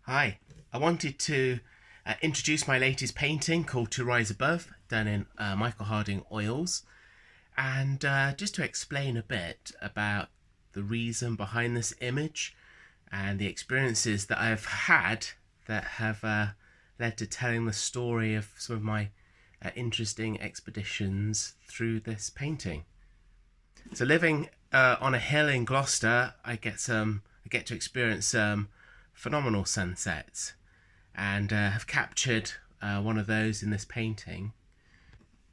Hi, I wanted to introduce my latest painting called To Rise Above, done in Michael Harding oils, and just to explain a bit about the reason behind this image and the experiences that I've had that have led to telling the story of some of my interesting expeditions through this painting. So living on a hill in Gloucester, I get to experience some phenomenal sunsets, and have captured one of those in this painting.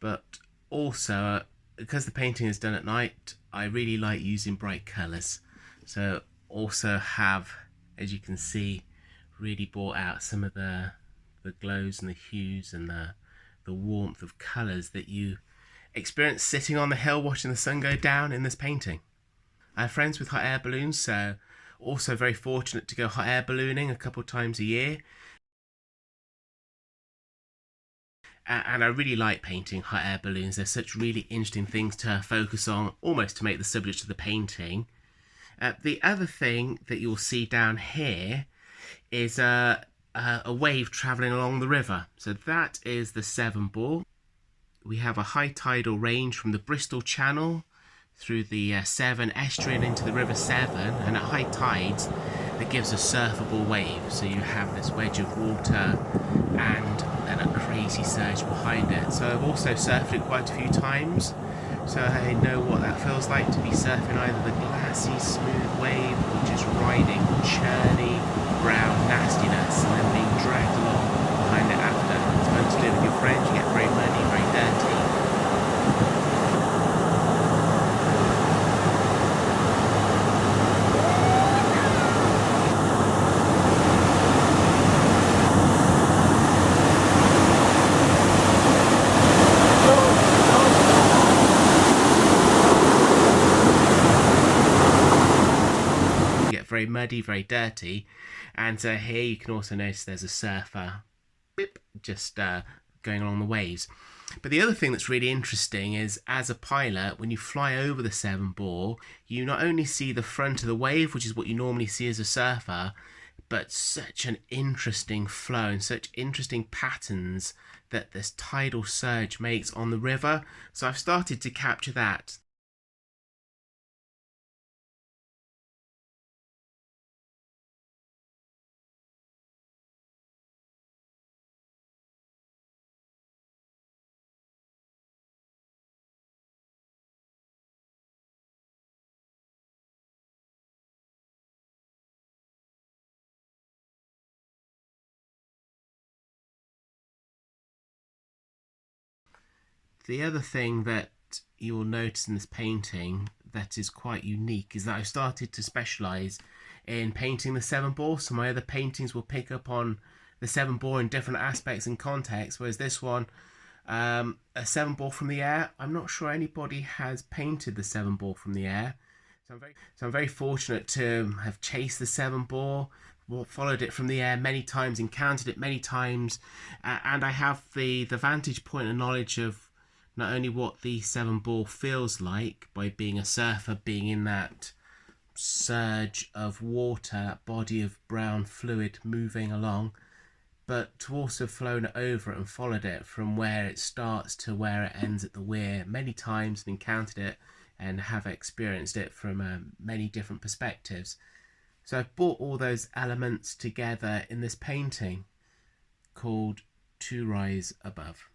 But also, because the painting is done at night, I really like using bright colours. So also have, as you can see, really brought out some of the glows and the hues and the warmth of colours that you experience sitting on the hill watching the sun go down in this painting. I have friends with hot air balloons, so also very fortunate to go hot air ballooning a couple of times a year. And I really like painting hot air balloons. They're such really interesting things to focus on, almost to make the subject of the painting. The other thing that you'll see down here is a wave travelling along the river. So that is the Severn Bore. We have a high tidal range from the Bristol Channel through the Severn estuary and into the River Severn, and at high tides that gives a surfable wave. So you have this wedge of water and then a crazy surge behind it. So I've also surfed it quite a few times, so I know what that feels like to be surfing either the glassy smooth wave or just riding churny brown nastiness and then being dragged along behind it after. It's fun to do with your friends. You get very muddy, very dirty. Very muddy, very dirty, and here you can also notice there's a surfer just going along the waves. But the other thing that's really interesting is, as a pilot, when you fly over the Severn Bore, you not only see the front of the wave, which is what you normally see as a surfer, but such an interesting flow and such interesting patterns that this tidal surge makes on the river. So I've started to capture that. The other thing that you will notice in this painting that is quite unique is that I've started to specialise in painting the Severn Bore. So my other paintings will pick up on the Severn Bore in different aspects and contexts, whereas this one, a Severn Bore from the air, I'm not sure anybody has painted the Severn Bore from the air. So I'm very fortunate to have chased the Severn Bore, followed it from the air many times, encountered it many times, and I have the vantage point and knowledge of not only what the Severn Bore feels like by being a surfer, being in that surge of water, that body of brown fluid moving along, but to also flown over it and followed it from where it starts to where it ends at the weir many times and encountered it and have experienced it from many different perspectives. So I've brought all those elements together in this painting called To Rise Above.